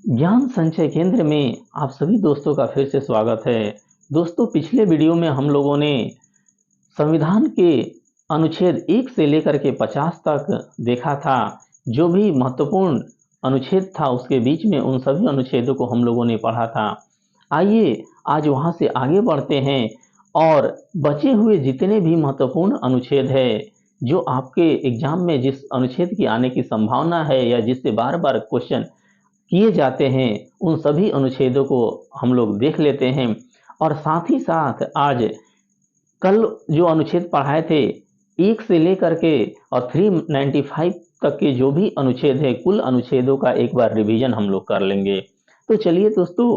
ज्ञान संचय केंद्र में आप सभी दोस्तों का फिर से स्वागत है। दोस्तों, पिछले वीडियो में हम लोगों ने संविधान के अनुच्छेद 1 से लेकर के 50 तक देखा था। जो भी महत्वपूर्ण अनुच्छेद था उसके बीच में उन सभी अनुच्छेदों को हम लोगों ने पढ़ा था। आइए आज वहां से आगे बढ़ते हैं और बचे हुए जितने भी महत्वपूर्ण अनुच्छेद है, जो आपके एग्जाम में जिस अनुच्छेद की आने की संभावना है या जिससे बार बार क्वेश्चन किए जाते हैं, उन सभी अनुच्छेदों को हम लोग देख लेते हैं। और साथ ही साथ आज कल जो अनुच्छेद पढ़ाए थे 1 से लेकर के और 395 तक के जो भी अनुच्छेद है, कुल अनुच्छेदों का एक बार रिवीजन हम लोग कर लेंगे। तो चलिए दोस्तों,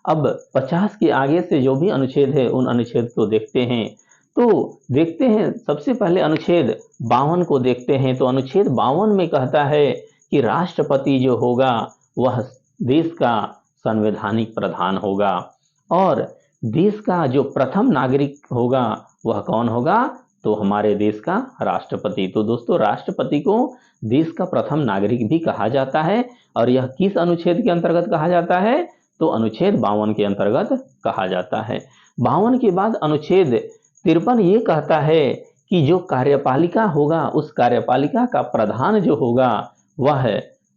अब 50 के आगे से जो भी अनुच्छेद है उन अनुच्छेद को देखते हैं। तो देखते हैं, सबसे पहले अनुच्छेद 52 को देखते हैं। तो अनुच्छेद 52 में कहता है कि राष्ट्रपति जो होगा वह देश का संवैधानिक प्रधान होगा और देश का जो प्रथम नागरिक होगा वह कौन होगा? तो हमारे देश का राष्ट्रपति। तो दोस्तों, राष्ट्रपति को देश का प्रथम नागरिक भी कहा जाता है और यह किस अनुच्छेद के अंतर्गत कहा जाता है? तो अनुच्छेद 52 के अंतर्गत कहा जाता है। 52 के बाद अनुच्छेद 53 ये कहता है कि जो कार्यपालिका होगा उस कार्यपालिका का प्रधान जो होगा वह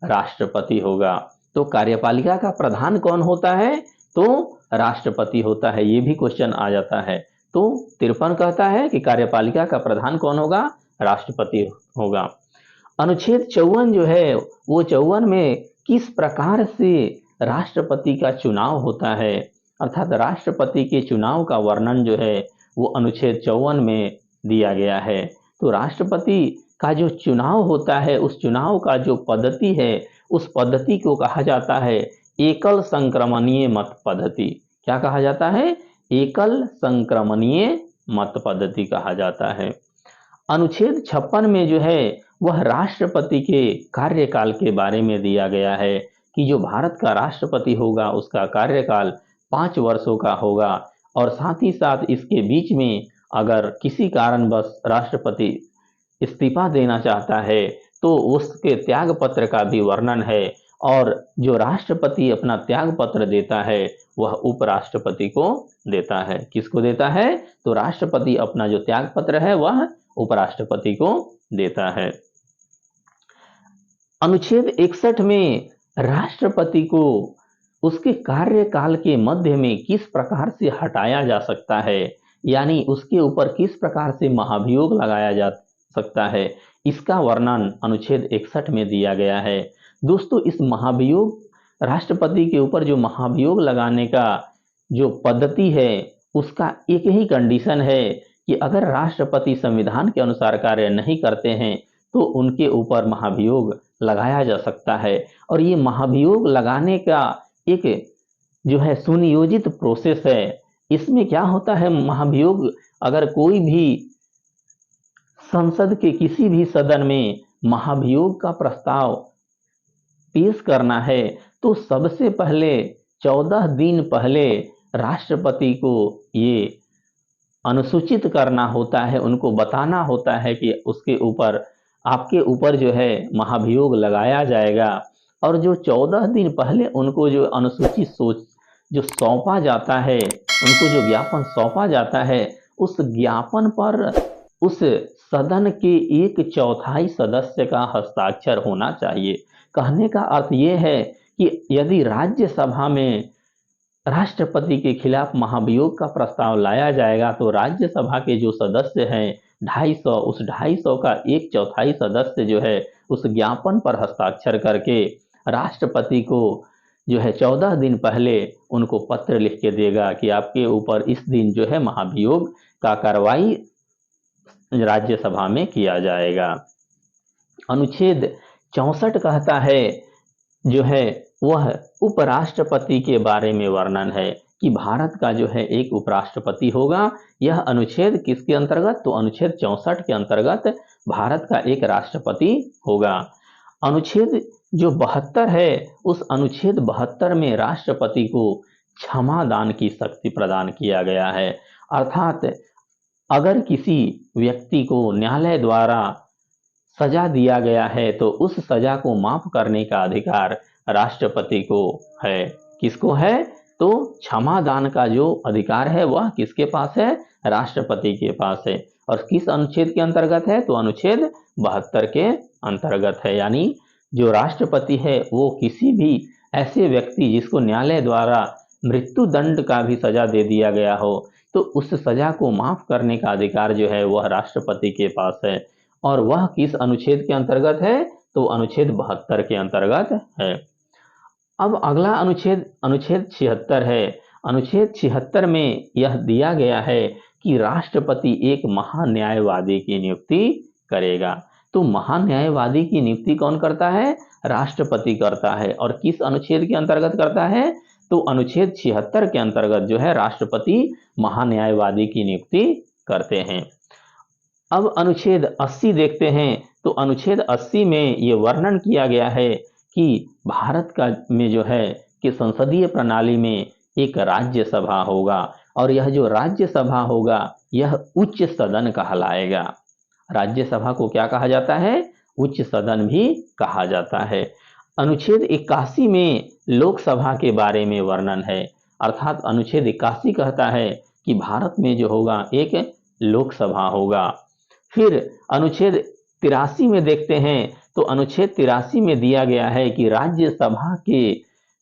राष्ट्रपति होगा। तो कार्यपालिका का प्रधान कौन होता है? तो राष्ट्रपति होता है। ये भी क्वेश्चन आ जाता है। तो 53 कहता है कि कार्यपालिका का प्रधान कौन होगा? राष्ट्रपति होगा। अनुच्छेद 54 जो है वो 54 में किस प्रकार से राष्ट्रपति का चुनाव होता है, अर्थात राष्ट्रपति के चुनाव का वर्णन जो है वो अनुच्छेद 54 में दिया गया है। तो राष्ट्रपति का जो चुनाव होता है उस चुनाव का जो पद्धति है उस पद्धति को कहा जाता है एकल संक्रमणीय मत पद्धति। क्या कहा जाता है? एकल संक्रमणीय मत पद्धति कहा जाता है। अनुच्छेद 56 में जो है वह राष्ट्रपति के कार्यकाल के बारे में दिया गया है कि जो भारत का राष्ट्रपति होगा उसका कार्यकाल 5 वर्षों का होगा और साथ ही साथ इसके बीच में अगर किसी कारणवश राष्ट्रपति इस्तीफा देना चाहता है तो उसके त्याग पत्र का भी वर्णन है और जो राष्ट्रपति अपना त्याग पत्र देता है वह उपराष्ट्रपति को देता है। किसको देता है? तो राष्ट्रपति अपना जो त्याग पत्र है वह उपराष्ट्रपति को देता है। अनुच्छेद 61 में राष्ट्रपति को उसके कार्यकाल के मध्य में किस प्रकार से हटाया जा सकता है, यानी उसके ऊपर किस प्रकार से महाभियोग लगाया जा सकता है, इसका वर्णन अनुच्छेद 61 में दिया गया है। दोस्तों, इस महाभियोग, राष्ट्रपति के ऊपर जो महाभियोग लगाने का जो पद्धति है उसका एक ही कंडीशन है कि अगर राष्ट्रपति संविधान के अनुसार कार्य नहीं करते हैं तो उनके ऊपर महाभियोग लगाया जा सकता है। और ये महाभियोग लगाने का एक जो है सुनियोजित प्रोसेस है। इसमें क्या होता है, महाभियोग अगर कोई भी संसद के किसी भी सदन में महाभियोग का प्रस्ताव पेश करना है तो सबसे पहले 14 दिन पहले राष्ट्रपति को ये अनुसूचित करना होता है, उनको बताना होता है कि उसके ऊपर, आपके ऊपर जो है महाभियोग लगाया जाएगा। और जो 14 दिन पहले उनको जो अनुसूची जो सौंपा जाता है, उनको जो ज्ञापन सौंपा जाता है, उस ज्ञापन पर उस सदन के 1/4 सदस्य का हस्ताक्षर होना चाहिए। कहने का अर्थ ये है कि यदि राज्यसभा में राष्ट्रपति के खिलाफ महाभियोग का प्रस्ताव लाया जाएगा तो राज्यसभा के जो सदस्य हैं 250, उस 250 का 1/4 सदस्य जो है उस ज्ञापन पर हस्ताक्षर करके राष्ट्रपति को जो है 14 दिन पहले उनको पत्र लिख के देगा कि आपके ऊपर इस दिन जो है महाभियोग का कार्रवाई राज्यसभा में किया जाएगा। अनुच्छेद 64 कहता है जो है वह उपराष्ट्रपति के बारे में वर्णन है कि भारत का जो है एक उपराष्ट्रपति होगा। यह अनुच्छेद किसके अंतर्गत? तो अनुच्छेद 64 के अंतर्गत भारत का एक राष्ट्रपति होगा। अनुच्छेद जो 72 है उस अनुच्छेद 72 में राष्ट्रपति को क्षमा दान की शक्ति प्रदान किया गया है, अर्थात अगर किसी व्यक्ति को न्यायालय द्वारा सजा दिया गया है तो उस सजा को माफ करने का अधिकार राष्ट्रपति को है। किसको है? तो क्षमा दान का जो अधिकार है वह किसके पास है? राष्ट्रपति के पास है। और किस अनुच्छेद के अंतर्गत है? तो अनुच्छेद 72 के अंतर्गत है। यानी जो राष्ट्रपति है वो किसी भी ऐसे व्यक्ति जिसको न्यायालय द्वारा मृत्यु दंड का भी सजा दे दिया गया हो, तो उस सजा को माफ करने का अधिकार जो है वह राष्ट्रपति के पास है। और वह किस अनुच्छेद के अंतर्गत है? तो अनुच्छेद 72 के अंतर्गत है। अब अगला अनुच्छेद अनुच्छेद 76 है। अनुच्छेद 76 में यह दिया गया है कि राष्ट्रपति एक महान्यायवादी की नियुक्ति करेगा। तो महान्यायवादी की नियुक्ति कौन करता है? राष्ट्रपति करता है। और किस अनुच्छेद के अंतर्गत करता है? तो अनुच्छेद 76 के अंतर्गत जो है राष्ट्रपति महान्यायवादी की नियुक्ति करते हैं। अब अनुच्छेद 80 देखते हैं। तो अनुच्छेद 80 में ये वर्णन किया गया है कि भारत का में जो है कि संसदीय प्रणाली में एक राज्यसभा होगा, और यह जो राज्यसभा होगा यह उच्च सदन कहलाएगा। राज्यसभा को क्या कहा जाता है? उच्च सदन भी कहा जाता है। अनुच्छेद 81 में लोकसभा के बारे में वर्णन है, अर्थात अनुच्छेद 81 कहता है कि भारत में जो होगा एक लोकसभा होगा। फिर अनुच्छेद 83 में देखते हैं। तो अनुच्छेद 83 में दिया गया है कि राज्यसभा के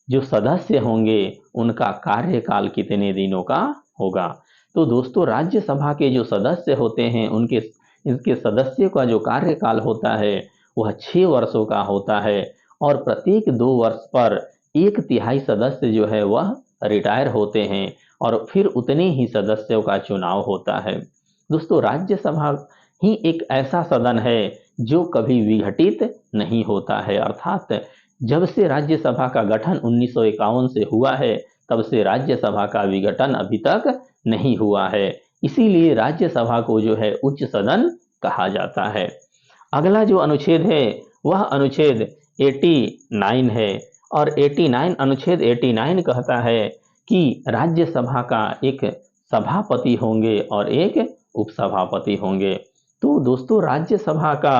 जो सदस्य होंगे उनका कार्यकाल कितने दिनों का होगा। तो दोस्तों राज्यसभा के जो सदस्य होते हैं इनके सदस्यों का जो कार्यकाल होता है वह 6 वर्षों का होता है, और प्रत्येक 2 वर्ष पर 1/3 सदस्य जो है वह रिटायर होते हैं, और फिर उतने ही सदस्यों का चुनाव होता है। दोस्तों राज्यसभा ही एक ऐसा सदन है जो कभी विघटित नहीं होता है, अर्थात जब से राज्यसभा का गठन 1951 से हुआ है तब से राज्यसभा का विघटन अभी तक नहीं हुआ है। इसीलिए राज्यसभा को जो है उच्च सदन कहा जाता है। अगला जो अनुच्छेद है वह अनुच्छेद 89 है, और 89 अनुच्छेद 89 कहता है कि राज्यसभा का एक सभापति होंगे और एक उपसभापति होंगे। तो दोस्तों राज्यसभा का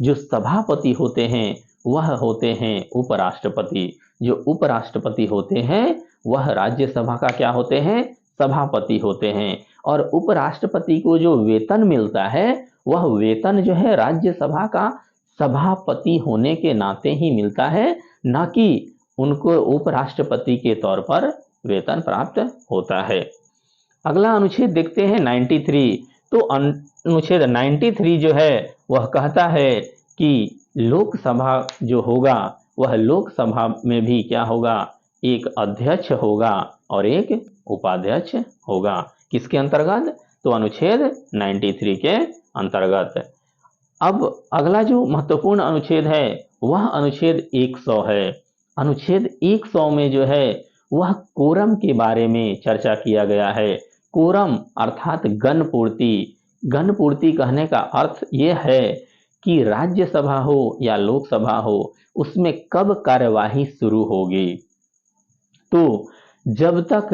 जो सभापति होते हैं वह होते हैं उपराष्ट्रपति। जो उपराष्ट्रपति होते हैं वह राज्यसभा का क्या होते हैं? सभापति होते हैं। और उपराष्ट्रपति को जो वेतन मिलता है वह वेतन जो है राज्यसभा का सभापति होने के नाते ही मिलता है, न कि उनको उपराष्ट्रपति के तौर पर वेतन प्राप्त होता है। अगला अनुच्छेद देखते हैं 93। तो अनुच्छेद 93 जो है वह कहता है कि लोकसभा जो होगा वह लोकसभा में भी क्या होगा? एक अध्यक्ष होगा और एक उपाध्यक्ष होगा। किसके अंतर्गत? तो अनुच्छेद 93 के अंतर्गत। अब अगला जो महत्वपूर्ण अनुच्छेद है वह अनुच्छेद 100 है। अनुच्छेद 100 में जो है वह कोरम के बारे में चर्चा किया गया है। कोरम अर्थात गणपूर्ति। गणपूर्ति कहने का अर्थ यह है कि राज्यसभा हो या लोकसभा हो उसमें कब कार्यवाही शुरू होगी। तो जब तक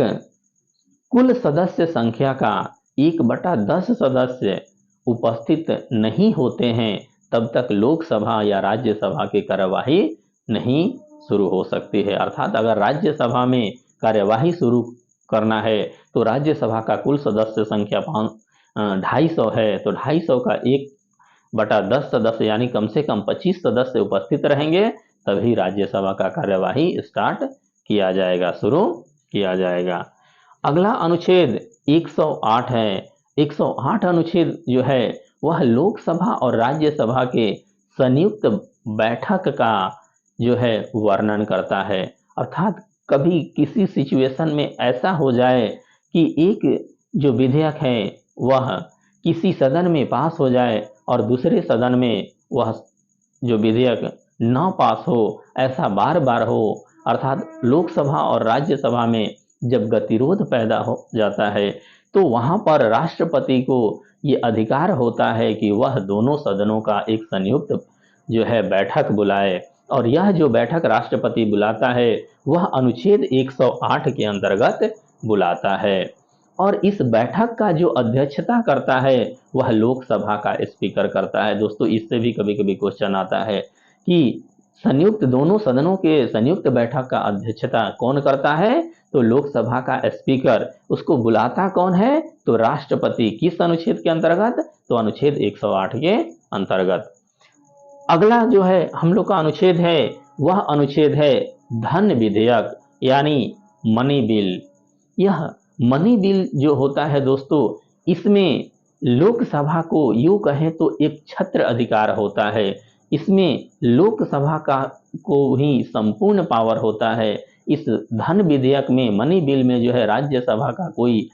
कुल सदस्य संख्या का 1/10 सदस्य उपस्थित नहीं होते हैं तब तक लोकसभा या राज्यसभा की कार्यवाही नहीं शुरू हो सकती है। अर्थात अगर राज्यसभा में कार्यवाही शुरू करना है तो राज्यसभा का कुल सदस्य संख्या 250 है, तो 250 का 1/10 सदस्य यानी कम से कम 25 सदस्य उपस्थित रहेंगे, तभी राज्यसभा का कार्यवाही स्टार्ट किया जाएगा, शुरू किया जाएगा। अगला अनुच्छेद 108 है। 108 अनुच्छेद जो है वह लोकसभा और राज्यसभा के संयुक्त बैठक का जो है वर्णन करता है। अर्थात कभी किसी सिचुएशन में ऐसा हो जाए कि एक जो विधेयक है वह किसी सदन में पास हो जाए और दूसरे सदन में वह जो विधेयक न पास हो, ऐसा बार बार हो। अर्थात लोकसभा और राज्यसभा में जब गतिरोध पैदा हो जाता है तो वहाँ पर राष्ट्रपति को ये अधिकार होता है कि वह दोनों सदनों का एक संयुक्त जो है बैठक बुलाए, और यह जो बैठक राष्ट्रपति बुलाता है वह अनुच्छेद 108 के अंतर्गत बुलाता है। और इस बैठक का जो अध्यक्षता करता है वह लोकसभा का स्पीकर करता है। दोस्तों इससे भी कभी कभी क्वेश्चन आता है कि संयुक्त दोनों सदनों के संयुक्त बैठक का अध्यक्षता कौन करता है? तो लोकसभा का स्पीकर। उसको बुलाता कौन है? तो राष्ट्रपति। किस अनुच्छेद के अंतर्गत? तो अनुच्छेद 108 के अंतर्गत। अगला जो है हम लोग का अनुच्छेद है वह अनुच्छेद है धन विधेयक यानी मनी बिल। यह मनी बिल जो होता है दोस्तों, इसमें लोकसभा को यूं कहें तो एक छत्र अधिकार होता है। इसमें लोकसभा का को ही संपूर्ण पावर होता है। इस धन विधेयक में मनी बिल में जो है राज्यसभा का कोई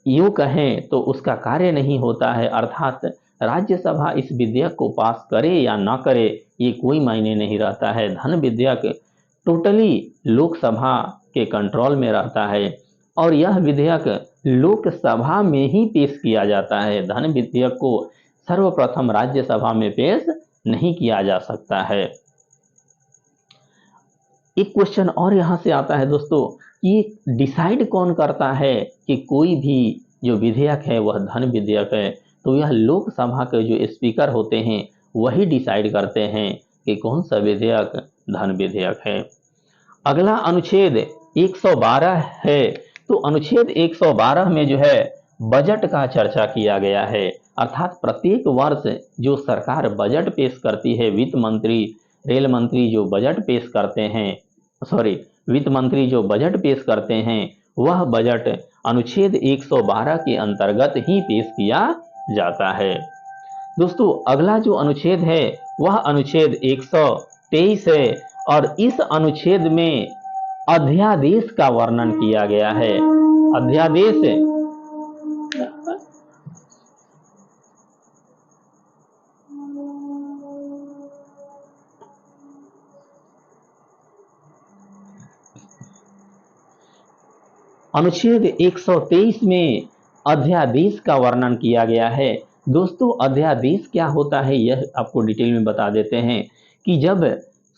यूं कहें तो उसका कार्य नहीं होता है, अर्थात राज्यसभा इस विधेयक को पास करे या ना करे ये कोई मायने नहीं रहता है। धन विधेयक टोटली लोकसभा के कंट्रोल में रहता है और यह विधेयक लोकसभा में ही पेश किया जाता है। धन विधेयक को सर्वप्रथम राज्यसभा में पेश नहीं किया जा सकता है। एक क्वेश्चन और यहाँ से आता है दोस्तों कि डिसाइड कौन करता है कि कोई भी जो विधेयक है वह धन विधेयक है? तो यह लोकसभा के जो स्पीकर होते हैं वही डिसाइड करते हैं कि कौन सा विधेयक धन विधेयक है। अगला अनुच्छेद 112 है। तो अनुच्छेद 112 में जो है बजट का चर्चा किया गया है, अर्थात प्रत्येक वर्ष जो सरकार बजट पेश करती है, वित्त मंत्री रेल मंत्री जो बजट पेश करते हैं, वित्त मंत्री जो बजट पेश करते हैं वह बजट अनुच्छेद 112 के अंतर्गत ही पेश किया जाता है। दोस्तों अगला जो अनुच्छेद है वह अनुच्छेद 123 है और इस अनुच्छेद में अध्यादेश का वर्णन किया गया है। अध्यादेश अनुच्छेद 123 में अध्यादेश का वर्णन किया गया है। दोस्तों अध्यादेश क्या होता है यह आपको डिटेल में बता देते हैं कि जब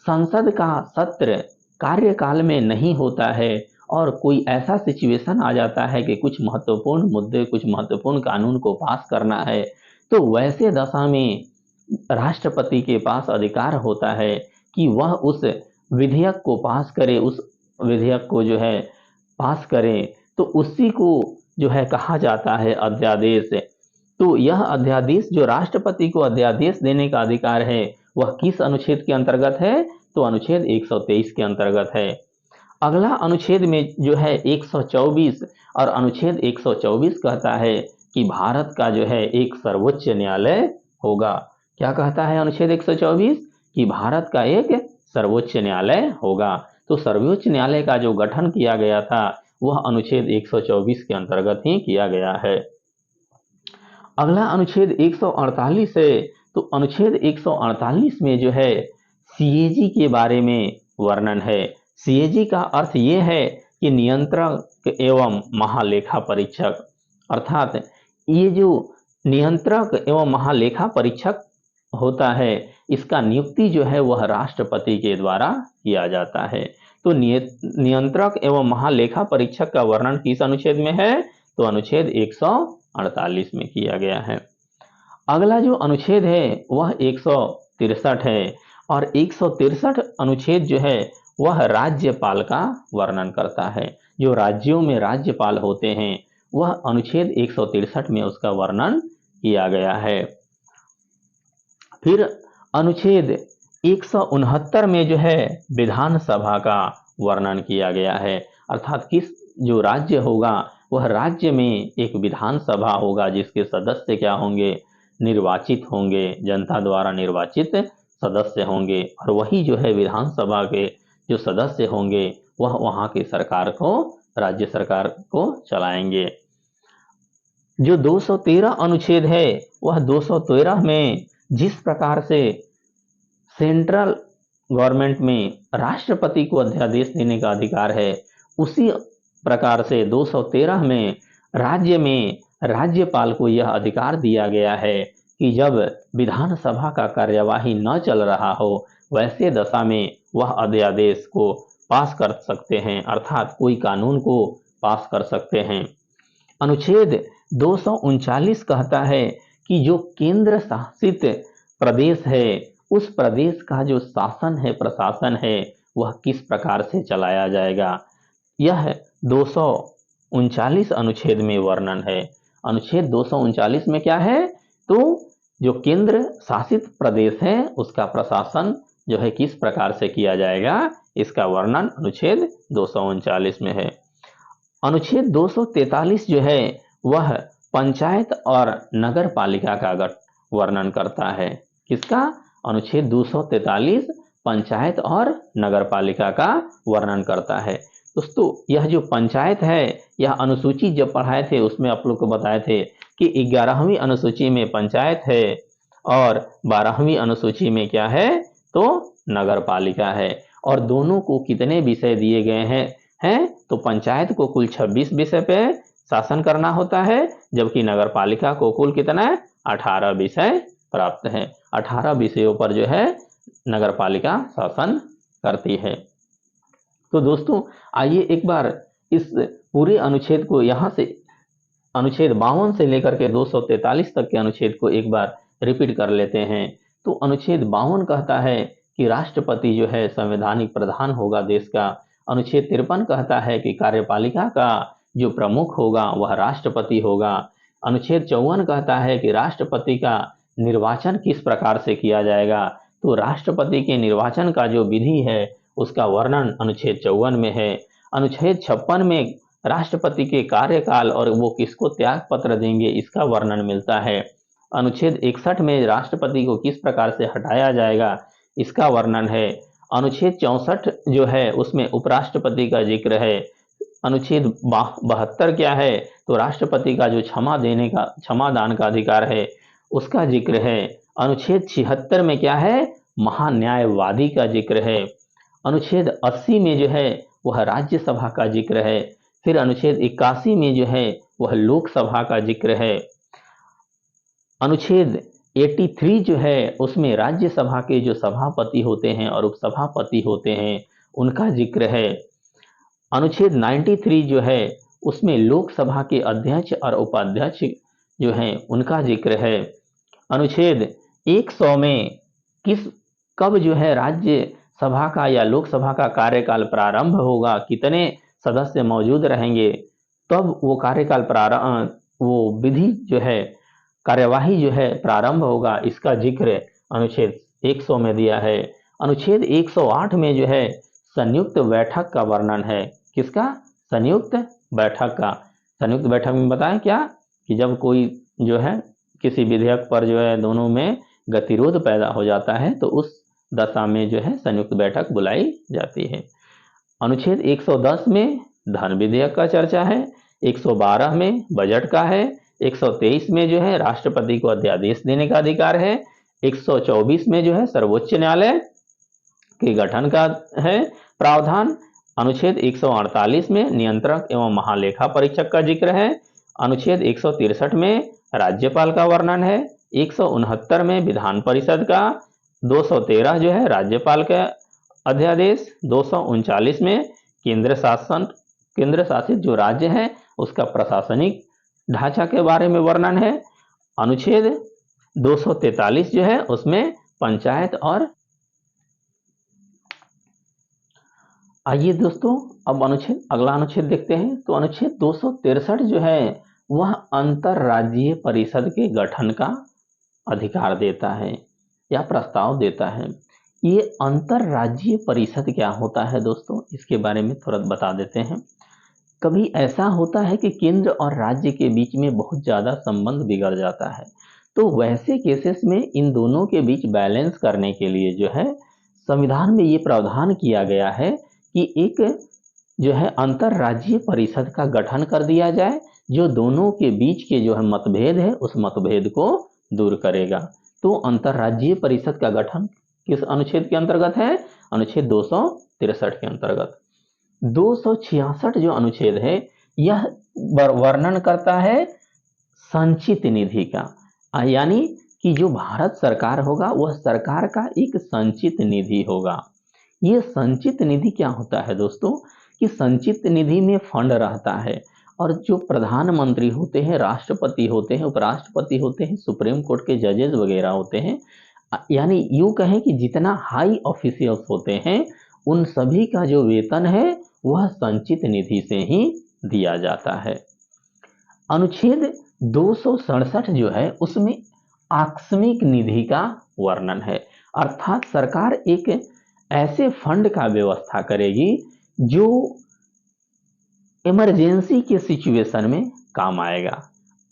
संसद का सत्र कार्यकाल में नहीं होता है और कोई ऐसा सिचुएशन आ जाता है कि कुछ महत्वपूर्ण मुद्दे, कुछ महत्वपूर्ण कानून को पास करना है, तो वैसे दशा में राष्ट्रपति के पास अधिकार होता है कि वह उस विधेयक को पास करे, उस विधेयक को जो है पास करें, तो उसी को जो है कहा जाता है अध्यादेश। तो यह अध्यादेश जो राष्ट्रपति को अध्यादेश देने का अधिकार है वह किस अनुच्छेद के अंतर्गत है? तो अनुच्छेद 123 के अंतर्गत है। अगला अनुच्छेद में जो है 124 और अनुच्छेद 124 कहता है कि भारत का जो है एक सर्वोच्च न्यायालय होगा। क्या कहता है अनुच्छेद 124? कि भारत का एक सर्वोच्च न्यायालय होगा। तो सर्वोच्च न्यायालय का जो गठन किया गया था वह अनुच्छेद 124 के अंतर्गत ही किया गया है। अगला अनुच्छेद 148 है। तो अनुच्छेद 148 में जो है सीएजी के बारे में वर्णन है। सीएजी का अर्थ ये है कि नियंत्रक एवं महालेखा परीक्षक, अर्थात ये जो नियंत्रक एवं महालेखा परीक्षक होता है इसका नियुक्ति जो है वह राष्ट्रपति के द्वारा किया जाता है। तो नियंत्रक एवं महालेखा परीक्षक का वर्णन किस अनुच्छेद में है? तो अनुच्छेद 148 में किया गया है। अगला जो अनुच्छेद है वह 163 है और 163 अनुच्छेद जो है वह राज्यपाल का वर्णन करता है। जो राज्यों में राज्यपाल होते हैं वह अनुच्छेद 163 में उसका वर्णन किया गया है। फिर अनुच्छेद 169 में जो है विधानसभा का वर्णन किया गया है, अर्थात किस जो राज्य होगा वह राज्य में एक विधानसभा होगा जिसके सदस्य क्या होंगे? निर्वाचित होंगे, जनता द्वारा निर्वाचित सदस्य होंगे और वही जो है विधानसभा के जो सदस्य होंगे वह वहाँ की सरकार को, राज्य सरकार को चलाएंगे। जो 213 अनुच्छेद है वह 213 में जिस प्रकार से सेंट्रल गवर्नमेंट में राष्ट्रपति को अध्यादेश देने का अधिकार है, उसी प्रकार से 213 में राज्य में राज्यपाल को यह अधिकार दिया गया है कि जब विधानसभा का कार्यवाही न चल रहा हो वैसे दशा में वह अध्यादेश को पास कर सकते हैं, अर्थात कोई कानून को पास कर सकते हैं। अनुच्छेद 239 कहता है कि जो केंद्र शासित प्रदेश है उस प्रदेश का जो शासन है, प्रशासन है, वह किस प्रकार से चलाया जाएगा, यह 239 अनुच्छेद में वर्णन है। अनुच्छेद 239 में क्या है, तो जो केंद्र शासित प्रदेश है उसका प्रशासन जो है किस प्रकार से किया जाएगा, इसका वर्णन अनुच्छेद 239 में है। अनुच्छेद 243 जो है वह पंचायत और नगर पालिका का वर्णन करता है। किसका? अनुच्छेद 243 पंचायत और नगर पालिका का वर्णन करता है। दोस्तों यह जो पंचायत है, यह अनुसूची जब पढ़ाए थे उसमें आप लोग को बताए थे कि 11वीं अनुसूची में पंचायत है और 12वीं अनुसूची में क्या है, तो नगर पालिका है। और दोनों को कितने विषय दिए गए हैं तो पंचायत को कुल 26 विषय पे शासन करना होता है, जबकि नगर पालिका को कुल कितना है, 18 विषय प्राप्त है। 18 विषयों पर जो है नगर पालिका शासन करती है। तो दोस्तों आइए एक बार इस पूरे अनुच्छेद को यहाँ से अनुच्छेद 52 से लेकर के 243 तक के अनुच्छेद को एक बार रिपीट कर लेते हैं। तो अनुच्छेद 52 कहता है कि राष्ट्रपति जो है संवैधानिक प्रधान होगा देश का। अनुच्छेद 53 कहता है कि कार्यपालिका का जो प्रमुख होगा वह राष्ट्रपति होगा। अनुच्छेद 54 कहता है कि राष्ट्रपति का निर्वाचन किस प्रकार से किया जाएगा, तो राष्ट्रपति के निर्वाचन का जो विधि है उसका वर्णन अनुच्छेद 54 में है। अनुच्छेद 56 में राष्ट्रपति के कार्यकाल और वो किसको त्याग पत्र देंगे इसका वर्णन मिलता है। अनुच्छेद 61 में राष्ट्रपति को किस प्रकार से हटाया जाएगा इसका वर्णन है। अनुच्छेद 64 जो है उसमें उपराष्ट्रपति का जिक्र है। अनुच्छेद 72 क्या है, तो राष्ट्रपति का जो क्षमा दान का अधिकार है उसका जिक्र है। अनुच्छेद 76 में क्या है, महान्यायवादी का जिक्र है। अनुच्छेद 80 में जो है वह राज्यसभा का जिक्र है। फिर अनुच्छेद 81 में जो है वह लोकसभा का जिक्र है। अनुच्छेद 83 जो है उसमें राज्यसभा के जो सभापति होते हैं और उपसभापति होते हैं उनका जिक्र है। अनुच्छेद 93 जो है उसमें लोकसभा के अध्यक्ष और उपाध्यक्ष जो हैं उनका जिक्र है। अनुच्छेद 100 में कब जो है राज्यसभा का या लोकसभा का कार्यकाल प्रारंभ होगा, कितने सदस्य मौजूद रहेंगे, तब वो कार्यकाल वो विधि जो है कार्यवाही जो है प्रारंभ होगा, इसका जिक्र अनुच्छेद 100 में दिया है। अनुच्छेद 108 में जो है संयुक्त बैठक का वर्णन है। किसका? संयुक्त बैठक का। संयुक्त बैठक में बताएं क्या कि जब कोई जो है किसी विधेयक पर जो है दोनों में गतिरोध पैदा हो जाता है तो उस दशा में जो है संयुक्त बैठक बुलाई जाती है। अनुच्छेद 110 में धन विधेयक का चर्चा है। 112 में बजट का है। 123 में जो है राष्ट्रपति को अध्यादेश देने का अधिकार है। 124 में जो है सर्वोच्च न्यायालय के गठन का है प्रावधान। अनुच्छेद 148 में नियंत्रक एवं महालेखा परीक्षक का जिक्र है। अनुच्छेद 163 में राज्यपाल का वर्णन है। 169 में विधान परिषद का। 213 जो है राज्यपाल का अध्यादेश। 239 में केंद्र शासित जो राज्य है उसका प्रशासनिक ढांचा के बारे में वर्णन है। अनुच्छेद 243 जो है उसमें पंचायत और आइए दोस्तों अब अगला अनुच्छेद देखते हैं। तो अनुच्छेद 263 जो है वह अंतरराज्यीय परिषद के गठन का अधिकार देता है या प्रस्ताव देता है। ये अंतरराज्यीय परिषद क्या होता है दोस्तों, इसके बारे में थोड़ा बता देते हैं। कभी ऐसा होता है कि केंद्र और राज्य के बीच में बहुत ज़्यादा संबंध बिगड़ जाता है, तो वैसे केसेस में इन दोनों के बीच बैलेंस करने के लिए जो है संविधान में ये प्रावधान किया गया है कि एक जो है अंतरराज्यीय परिषद का गठन कर दिया जाए जो दोनों के बीच के जो है मतभेद है उस मतभेद को दूर करेगा। तो अंतरराज्यीय परिषद का गठन किस अनुच्छेद के अंतर्गत है? अनुच्छेद 263 के अंतर्गत। 266 जो अनुच्छेद है यह वर्णन करता है संचित निधि का, यानी कि जो भारत सरकार होगा वह सरकार का एक संचित निधि होगा। ये संचित निधि क्या होता है दोस्तों कि संचित निधि में फंड रहता है और जो प्रधानमंत्री होते हैं, राष्ट्रपति होते हैं, उपराष्ट्रपति होते हैं, सुप्रीम कोर्ट के जजेस वगैरह होते हैं, यानी यूँ कहें कि जितना हाई ऑफिशियल्स होते हैं उन सभी का जो वेतन है वह संचित निधि से ही दिया जाता है। अनुच्छेद 267 जो है उसमें आकस्मिक निधि का वर्णन है, अर्थात सरकार एक ऐसे फंड का व्यवस्था करेगी जो इमरजेंसी के सिचुएशन में काम आएगा।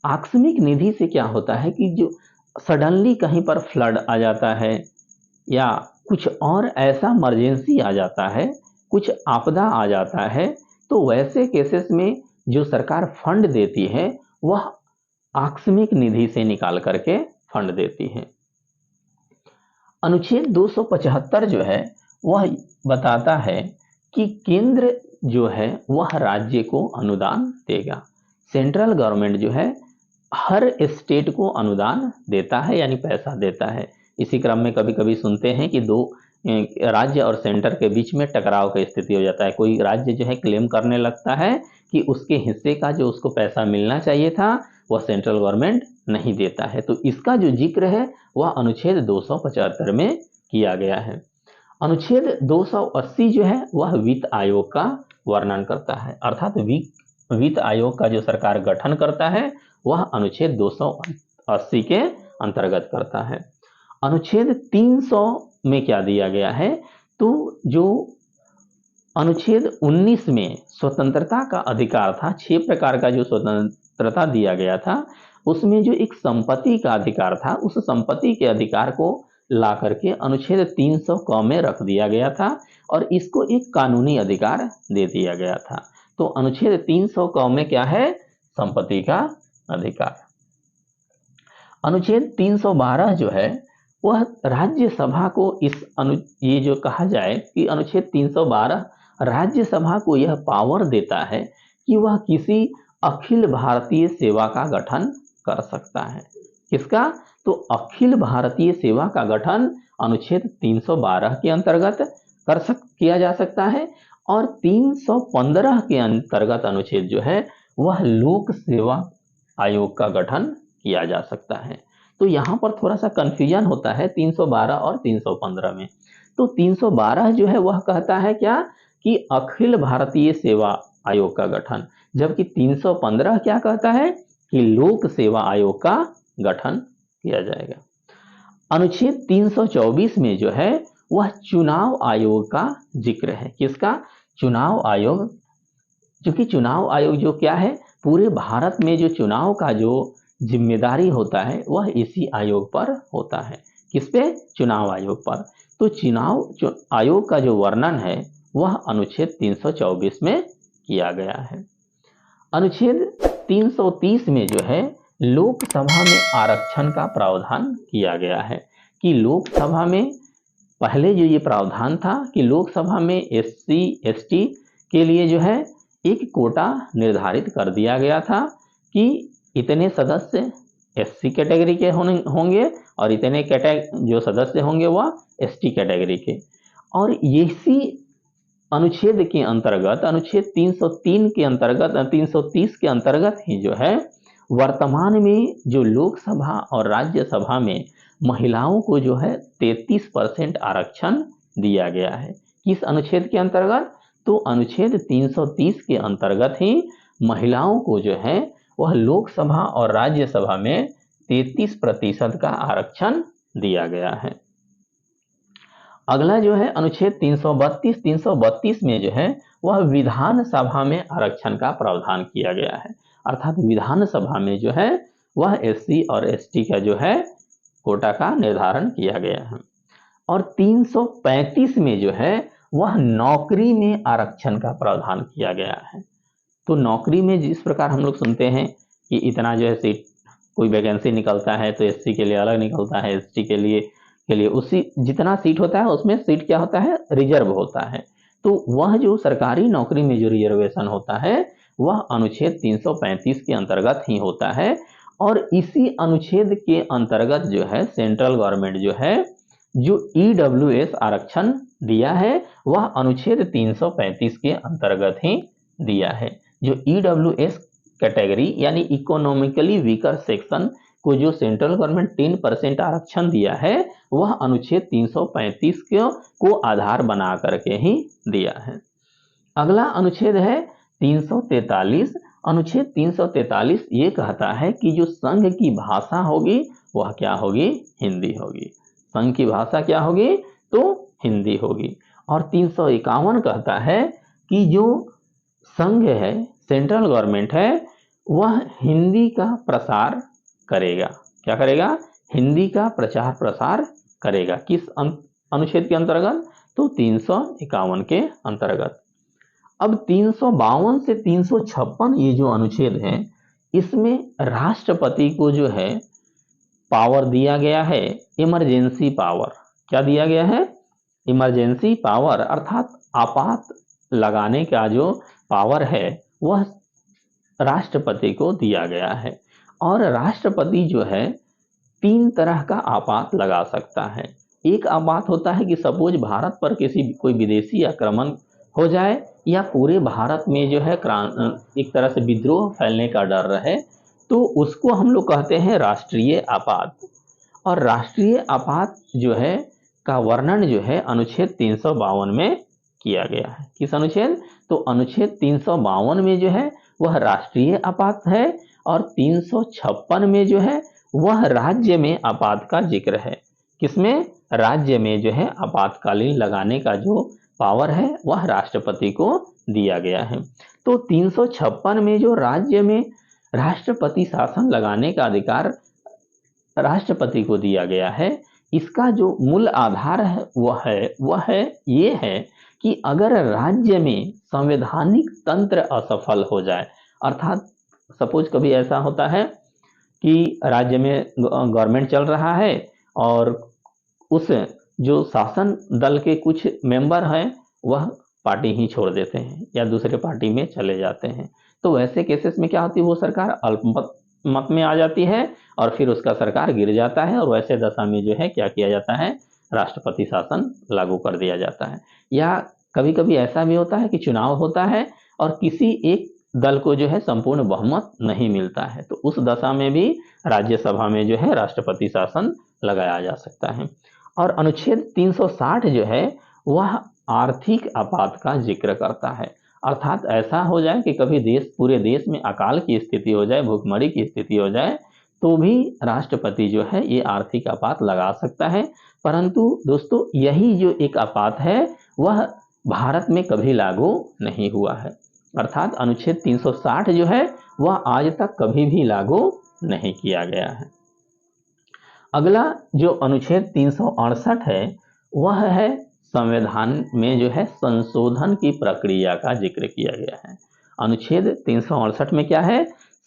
आकस्मिक निधि से क्या होता है कि जो सडनली कहीं पर फ्लड आ जाता है या कुछ और ऐसा इमरजेंसी आ जाता है, कुछ आपदा आ जाता है, तो वैसे केसेस में जो सरकार फंड देती है वह आकस्मिक निधि से निकाल करके फंड देती है। अनुच्छेद 275 जो है वह बताता है कि केंद्र जो है वह राज्य को अनुदान देगा। सेंट्रल गवर्नमेंट जो है हर स्टेट को अनुदान देता है, यानी पैसा देता है। इसी क्रम में कभी कभी सुनते हैं कि दो राज्य और सेंटर के बीच में टकराव की स्थिति हो जाता है। कोई राज्य जो है क्लेम करने लगता है कि उसके हिस्से का जो उसको पैसा मिलना चाहिए था वह सेंट्रल गवर्नमेंट नहीं देता है। तो इसका जो जिक्र है वह अनुच्छेद 275 में किया गया है। अनुच्छेद 280 जो है वह वित्त आयोग का वर्णन करता है, अर्थात वित्त आयोग का जो सरकार गठन करता है वह अनुच्छेद 280 के अंतर्गत करता है। अनुच्छेद 300 में क्या दिया गया है, तो जो अनुच्छेद 19 में स्वतंत्रता का अधिकार था, 6 प्रकार का जो स्वतंत्रता दिया गया था, उसमें जो एक संपत्ति का अधिकार था, उस संपत्ति के अधिकार को ला करके अनुच्छेद 300 क में रख दिया गया था और इसको एक कानूनी अधिकार दे दिया गया था। तो अनुच्छेद 300 क में क्या है, संपत्ति का अधिकार। अनुच्छेद 312 जो है वह राज्यसभा को ये जो कहा जाए कि अनुच्छेद 312 राज्यसभा को यह पावर देता है कि वह किसी अखिल भारतीय सेवा का गठन कर सकता है। किसका, तो अखिल भारतीय सेवा का गठन अनुच्छेद 312 के अंतर्गत किया जा सकता है और 315 के अंतर्गत अनुच्छेद जो है वह लोक सेवा आयोग का गठन किया जा सकता है। तो यहाँ पर थोड़ा सा कंफ्यूजन होता है 312 और 315 में। तो 312 जो है वह कहता है क्या कि अखिल भारतीय सेवा आयोग का गठन, जबकि 315 क्या कहता है कि लोक सेवा आयोग का गठन किया जाएगा। अनुच्छेद 324 में जो है वह चुनाव आयोग का जिक्र है। किसका, चुनाव आयोग, क्योंकि चुनाव आयोग जो क्या है, पूरे भारत में जो चुनाव का जो जिम्मेदारी होता है वह इसी आयोग पर होता है। किस पे, चुनाव आयोग पर। तो चुनाव आयोग का जो वर्णन है वह अनुच्छेद 324 में किया गया है। अनुच्छेद 330 में जो है लोकसभा में आरक्षण का प्रावधान किया गया है कि लोकसभा में पहले जो ये प्रावधान था कि लोकसभा में SC ST के लिए जो है एक कोटा निर्धारित कर दिया गया था कि इतने सदस्य SC कैटेगरी के होंगे और इतने जो सदस्य होंगे वह ST कैटेगरी के। और इसी अनुच्छेद के अंतर्गत, अनुच्छेद 303 के अंतर्गत, 330 के अंतर्गत ही जो है वर्तमान में जो लोकसभा और राज्यसभा में महिलाओं को जो है 33% आरक्षण दिया गया है। किस अनुच्छेद के अंतर्गत, तो अनुच्छेद 330 के अंतर्गत ही महिलाओं को जो है वह लोकसभा और राज्यसभा में 33% का आरक्षण दिया गया है। अगला जो है अनुच्छेद 332 में जो है वह विधानसभा में आरक्षण का प्रावधान किया गया है, अर्थात विधानसभा में जो है वह SC और ST का जो है कोटा का निर्धारण किया गया है। और 335 में जो है वह नौकरी में आरक्षण का प्रावधान किया गया है। तो नौकरी में जिस प्रकार हम लोग सुनते हैं कि इतना जो है सीट, कोई वैकेंसी निकलता है तो SC के लिए अलग निकलता है, ST के लिए उसी जितना सीट होता है उसमें सीट क्या होता है, रिजर्व होता है। तो वह जो सरकारी नौकरी में जो रिजर्वेशन होता है वह अनुच्छेद 335 के अंतर्गत ही होता है। और इसी अनुच्छेद के अंतर्गत जो है सेंट्रल गवर्नमेंट जो है जो EWS आरक्षण दिया है वह अनुच्छेद 335 के अंतर्गत ही दिया है। जो EWS कैटेगरी यानी इकोनॉमिकली वीकर सेक्शन को जो सेंट्रल गवर्नमेंट 10% आरक्षण दिया है वह अनुच्छेद 335 को आधार बना करके ही दिया है। अगला अनुच्छेद है 343। अनुच्छेद 343 ये कहता है कि जो संघ की भाषा होगी वह क्या होगी? हिंदी होगी। संघ की भाषा क्या होगी? तो हिंदी होगी। और 351 कहता है कि जो संघ है, सेंट्रल गवर्नमेंट है, वह हिंदी का प्रसार करेगा। क्या करेगा? हिंदी का प्रचार प्रसार करेगा। किस अनुच्छेद के अंतर्गत? तो 351 के अंतर्गत। अब 352 से 356 ये जो अनुच्छेद है, इसमें राष्ट्रपति को जो है पावर दिया गया है, इमरजेंसी पावर। क्या दिया गया है? इमरजेंसी पावर, अर्थात आपात लगाने का जो पावर है वह राष्ट्रपति को दिया गया है। और राष्ट्रपति जो है 3 तरह का आपात लगा सकता है। एक आपात होता है कि सपोज भारत पर कोई विदेशी आक्रमण हो जाए या पूरे भारत में जो है एक तरह से विद्रोह फैलने का डर रहे, तो उसको हम लोग कहते हैं राष्ट्रीय आपात। और राष्ट्रीय आपात जो है का वर्णन जो है अनुच्छेद 352 में किया गया है। किस अनुच्छेद? तो अनुच्छेद 352 में जो है वह राष्ट्रीय आपात है और 356 में जो है वह राज्य में आपात का जिक्र है। किसमें? राज्य में जो है आपातकालीन लगाने का जो पावर है वह राष्ट्रपति को दिया गया है। तो 356 में जो राज्य में राष्ट्रपति शासन लगाने का अधिकार राष्ट्रपति को दिया गया है, इसका जो मूल आधार है वह ये है कि अगर राज्य में संवैधानिक तंत्र असफल हो जाए, अर्थात सपोज कभी ऐसा होता है कि राज्य में गवर्नमेंट चल रहा है और उस जो शासन दल के कुछ मेंबर हैं वह पार्टी ही छोड़ देते हैं या दूसरे पार्टी में चले जाते हैं, तो वैसे केसेस में क्या होती है? वो सरकार अल्पमत में आ जाती है और फिर उसका सरकार गिर जाता है और वैसे दशा में जो है क्या किया जाता है? राष्ट्रपति शासन लागू कर दिया जाता है। या कभी कभी ऐसा भी होता है कि चुनाव होता है और किसी एक दल को जो है संपूर्ण बहुमत नहीं मिलता है, तो उस दशा में भी राज्यसभा में जो है राष्ट्रपति शासन लगाया जा सकता है। और अनुच्छेद 360 जो है वह आर्थिक आपात का जिक्र करता है, अर्थात ऐसा हो जाए कि कभी पूरे देश में अकाल की स्थिति हो जाए, भूखमरी की स्थिति हो जाए, तो भी राष्ट्रपति जो है ये आर्थिक आपात लगा सकता है। परंतु दोस्तों यही जो एक आपात है वह भारत में कभी लागू नहीं हुआ है, अर्थात अनुच्छेद 360 जो है वह आज तक कभी भी लागू नहीं किया गया है। अगला जो अनुच्छेद 368 है वह है संविधान में जो है संशोधन की प्रक्रिया का जिक्र किया गया है। अनुच्छेद 368 में क्या है?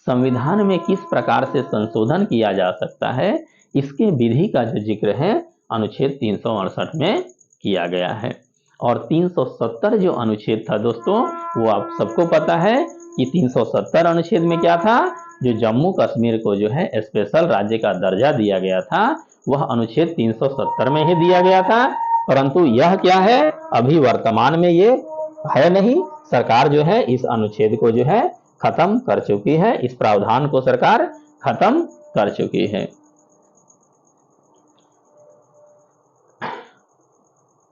संविधान में किस प्रकार से संशोधन किया जा सकता है, इसके विधि का जो जिक्र है अनुच्छेद 368 में किया गया है। और 370 जो अनुच्छेद था दोस्तों, वो आप सबको पता है कि 370 अनुच्छेद में क्या था? जो जम्मू कश्मीर को जो है स्पेशल राज्य का दर्जा दिया गया था वह अनुच्छेद 370 में ही दिया गया था। परंतु यह क्या है? अभी वर्तमान में ये है नहीं। सरकार जो है इस अनुच्छेद को जो है खत्म कर चुकी है, इस प्रावधान को सरकार खत्म कर चुकी है।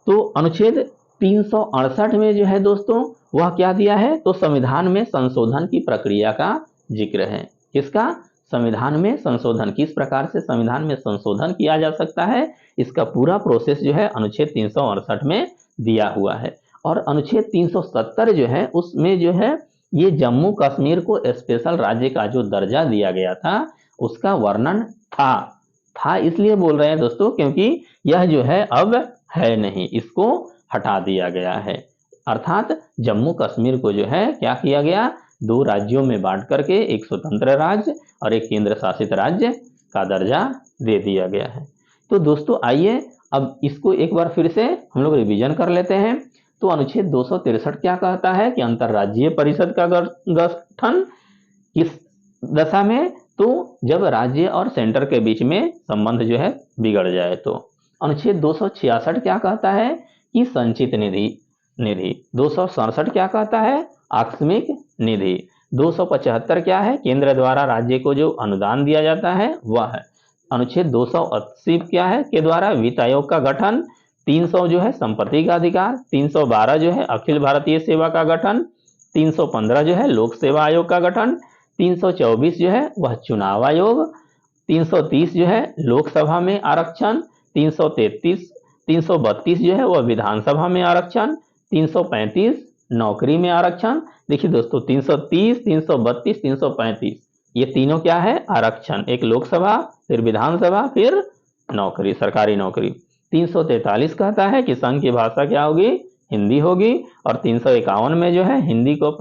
तो अनुच्छेद 368 में जो है दोस्तों वह क्या दिया है? तो संविधान में संशोधन की प्रक्रिया का जिक्र है। किसका? संविधान में संशोधन। किस प्रकार से संविधान में संशोधन किया जा सकता है, इसका पूरा प्रोसेस जो है अनुच्छेद 368 में दिया हुआ है। और अनुच्छेद 370 जो है उसमें जो है ये जम्मू कश्मीर को स्पेशल राज्य का जो दर्जा दिया गया था उसका वर्णन था इसलिए बोल रहे हैं दोस्तों क्योंकि यह जो है अब है नहीं, इसको हटा दिया गया है। अर्थात जम्मू कश्मीर को जो है क्या किया गया? 2 राज्यों में बांट करके एक स्वतंत्र राज्य और एक केंद्र शासित राज्य का दर्जा दे दिया गया है। तो दोस्तों आइए अब इसको एक बार फिर से हम लोग रिवीजन कर लेते हैं। तो अनुच्छेद 263 क्या कहता है कि अंतर्राज्यीय परिषद का गठन किस दशा में? तो जब राज्य और सेंटर के बीच में संबंध जो है बिगड़ जाए। तो अनुच्छेद 266 क्या कहता है कि संचित निधि। 267 क्या कहता है? आकस्मिक निधि। 275 क्या है, केंद्र द्वारा राज्य को जो अनुदान दिया जाता है वह है। अनुच्छेद 280 क्या है, के द्वारा वित्त आयोग का गठन। 300 जो है संपत्ति का अधिकार। 312 जो है अखिल भारतीय सेवा का गठन। 315 जो है लोक सेवा आयोग का गठन। 324 जो है वह चुनाव आयोग। 330 जो है लोकसभा में आरक्षण। 332 जो है वह विधानसभा में आरक्षण। 335 नौकरी में आरक्षण। देखिए दोस्तों 330, 332, 335 ये तीनों क्या है, आरक्षण। एक लोकसभा, फिर विधानसभा, फिर नौकरी, सरकारी नौकरी। 343 कहता है कि संघ की भाषा क्या होगी, हिंदी होगी। और 351 में जो है हिंदी को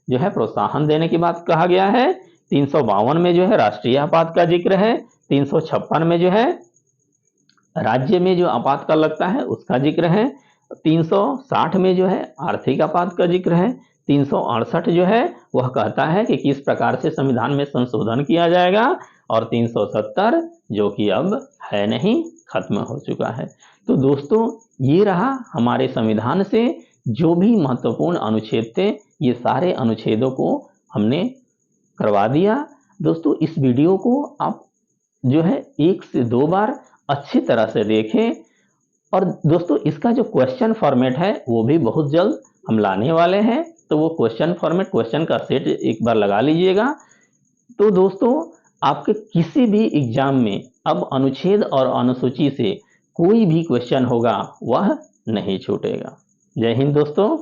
जो है प्रोत्साहन देने की बात कहा गया है। 352 में जो है राष्ट्रीय आपात का जिक्र है। 356 में जो है राज्य में जो आपातकाल लगता है उसका जिक्र है। 360 में जो है आर्थिक आपात का जिक्र है। 368 जो है वह कहता है कि किस प्रकार से संविधान में संशोधन किया जाएगा। और 370 जो कि अब है नहीं, खत्म हो चुका है। तो दोस्तों ये रहा हमारे संविधान से जो भी महत्वपूर्ण अनुच्छेद थे, ये सारे अनुच्छेदों को हमने करवा दिया। दोस्तों इस वीडियो को आप जो है 1 से 2 बार अच्छी तरह से देखें। और दोस्तों इसका जो क्वेश्चन फॉर्मेट है वो भी बहुत जल्द हम लाने वाले हैं, तो वो क्वेश्चन फॉर्मेट, क्वेश्चन का सेट एक बार लगा लीजिएगा। तो दोस्तों आपके किसी भी एग्जाम में अब अनुच्छेद और अनुसूची से कोई भी क्वेश्चन होगा वह नहीं छूटेगा। जय हिंद दोस्तों।